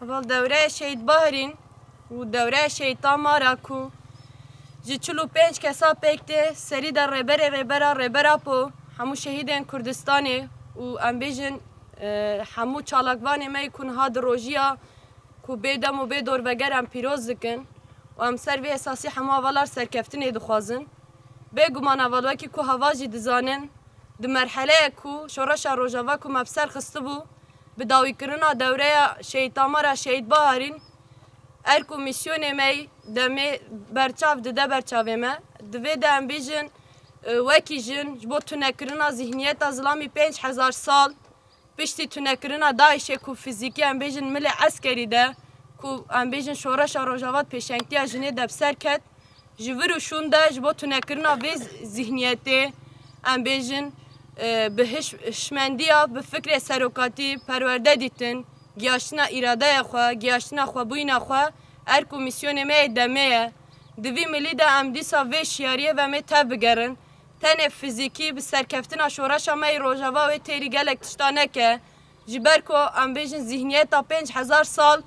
اول دوره شهید باهرین و دوره شهید تامارا کو جی 45 کسا پکته سری در ربرا پو همو شهیدین کردستانی و ام بیجن همو چالاکوان می کن ها دروژیا کو بیدم و بیدور وگر ام پیروز دکن و ام سر وی اساسی همو اولار سرکفتنی دخوازن بگمان اولوی که کو هواجی دزانن د مرحله کو شورش روجاوا کو مبسر خسته بو بداوی کرنا دوره شهید تامارا شهید باهرین ار کمیسیون می دمی برچاو ده برچاوی ما دوی دم بیجن وکی جن جبو تونکرنا ذهنیت ازلامی 5000 سال پشتی تونکرنا داعش کو فیزیکی ام بیجن مل عسکری ده کو ام بیجن شورش روجاوات پیشنگتی جنی دبسر کد جورو شون ده جبو تونکرنا وی ذهنیتی ام بیجن به شمندیا به فکر سروکاتی پرورده دیتن گیاشنا اراده خو گیاشنا خو بوینا خو ار کمیسیون می دمه دوی ملی ده ام دیسا و شیاریه و می تب بگرن تن فیزیکی به سرکفتنا شورش می روجاوا و تیری گلک تشتانه که جبر کو ام بیجن ذهنیت تا 5000 سال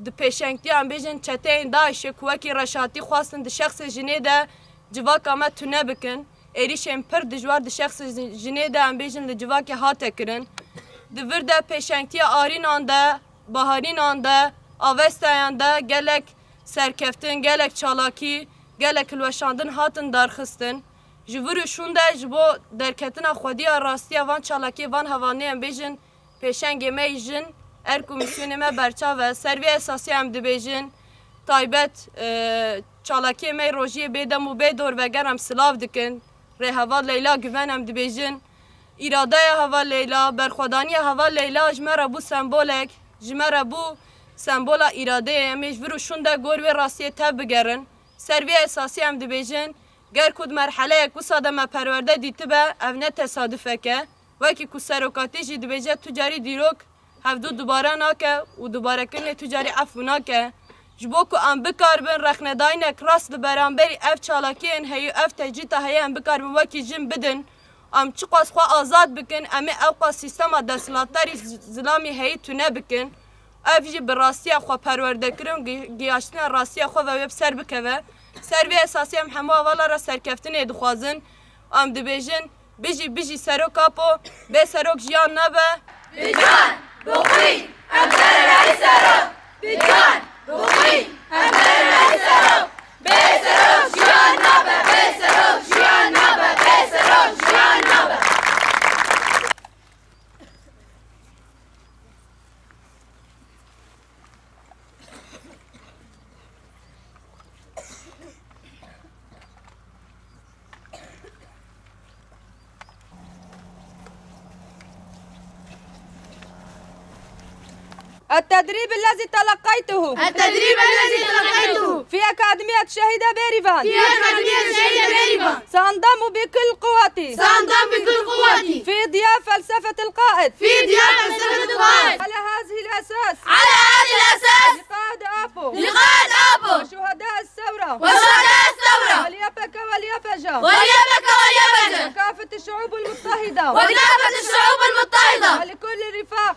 د پیشنگتی ام بیجن چتین داعش کوکی رشاتی خواستن د شخص جنی ده جواکا ما تونه بکن ایریشم پر دجوار د شخص جنی ده ام بیجن لجواکی هاته کرن دور ده پیشنگتی آرین آنده باهارین آنده آوستایان ده گلک سرکفتن گلک چالاکی گلک الوشاندن هاتن درخستن جورشون ده جبو درکتنا خودی راستی وان چالاکی وان هوانی ام بیجن پیشنگ می جن ار کمیسیون ما برچا و سروی اساسی هم ده بیجن تایبت چالاکی می روژی بیدم و بیدور وگرم سلاف دکن ره هوا لیلا گوانم ده بیجن اراده هوا لیلا برخودانی هوا لیلا جمره بو سمبولک جمره بو سمبولا اراده امیش وروشون ده گور و راستی تب بگرن سروی اساسی هم ده بیجن گر کود مرحله کو ساده ما پرورده دیتی به او نه تصادفه که وکی کو سروکاتی جی ده بیجه تجاری دیروک هفدو دوباره ناکه و دوباره کنه تجاری عفو ناکه جبو کو ام بکار بن رخنداینک راست برانبری اف چالاکی ان هیو اف تجیتا هی ام بکار بن وکی جن بدن ام چی قاس خو آزاد بکن امی اوقا سیستما دستلاتاری زلامی هی تونه بکن اف جی براستی خو پرورده کرن گیاشتن راستی خو و وب سر بکوه سروی اساسی هم همه والا را سرکفتن دخوازن ام دبیجن بجی سروک اپو به سروک جیان نبه بجان بخوی ام در سروک بجان بخوی ام در سروک به سروک جیان نبه به سروک جیان نبه به سروک جیان نبه التدريب الذي تلقيته في أكاديمية الشهيدة بيريفان سأنضم بكل قوتي في ضياء فلسفة القائد على هذه الأساس لقائد أبو وشهداء الثورة وليبكى وكافة الشعوب المضطهدة ولكل رفاق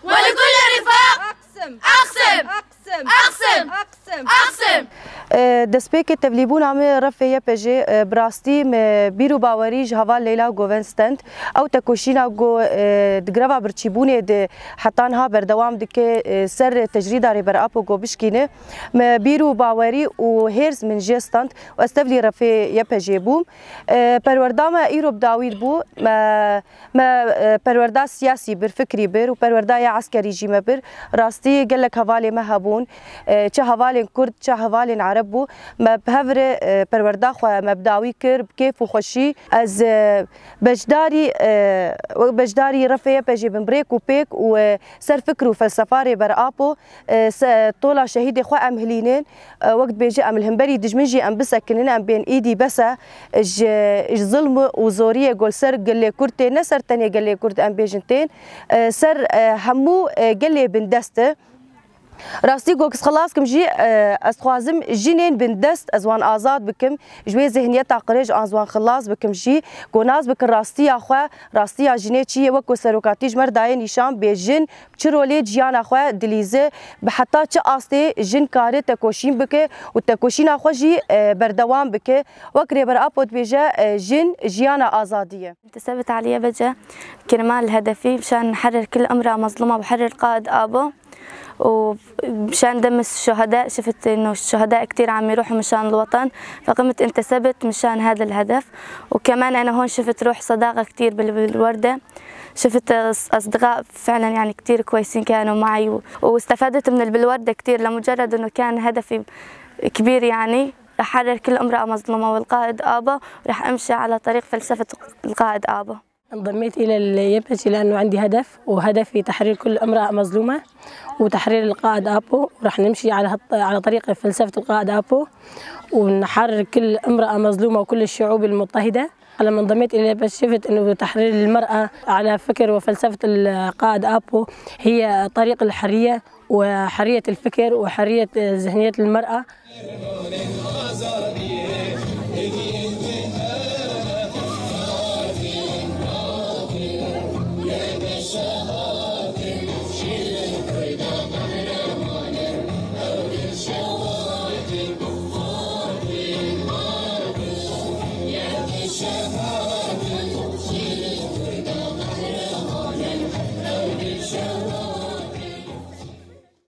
أقسم دسپیک تبلیبون همه رفیه پجی براستی بیرو باوری جهوا لیلا گوونستند او تکوشینا گو دگروا برچیبونه د حتانها بردوام دکه سر تجرید اری بر اپو گو بشکینه بیرو باوری و هرز من جستند و استفلی رفیه پجی بوم پروردام ایروب داوید بو ما پروردا سیاسی بر فکری بر و پروردا عسکری جیمه بر راستی گلک حوالی مهبون چه حوالی کرد چه حوالی عرب بو ما بهفر پروردا خو مبداوی کر کیف و خوشی از بجداری رفیه پجی بمبریک و پیک و سر فکر و فلسفه بر آپو طولا شهید خو امهلینین وقت بیجی املهمبری دجمنجی ام بسکنین ام بین ایدی بسا ظلم و زوریه گل سر گلی کرد نه سر تنی گلی کرد ام بیجنتین سر همو گلی بندسته راستي گوکس خلاص کم جی استخوازم جنین بن دست ازوان آزاد بکم جوی ذهنیت عقرج ازوان خلاص بکم جی گوناز بکن راستی آخوا راستی جنی چیه وکو سروکاتیج مردای نشان به جن چرولی جیان آخوا دلیزه به حتی چه آسته جن کاری تکوشین بکه و تکوشین آخوا جی بردوام بکه وکری بر آپود بیجه جن جیان آزادیه. انتسبت عليا بجا كرمال هدفي مشان نحرر كل امرأة مظلومة وحرر قائد آبو ومشان دم الشهداء. شفت انه الشهداء كثير عم يروحوا مشان الوطن فقمت انتسبت مشان هذا الهدف. وكمان انا هون شفت روح صداقة كثير بالوردة. شفت اصدقاء فعلا يعني كثير كويسين كانوا معي واستفدت من بالوردة كثير لمجرد انه كان هدفي كبير يعني رح أحرر كل امرأة مظلومة والقائد آبا ورح أمشي على طريق فلسفة القائد آبا. انضميت إلى اليبج لأنه عندي هدف وهدفي تحرير كل امرأة مظلومة وتحرير القائد آبو ورح نمشي على طريق فلسفة القائد آبو ونحرر كل امرأة مظلومة وكل الشعوب المضطهدة. لما انضميت إلى اليبج شفت أنه تحرير المرأة على فكر وفلسفة القائد آبو هي طريق الحرية وحرية الفكر وحرية ذهنية المرأة. شهادة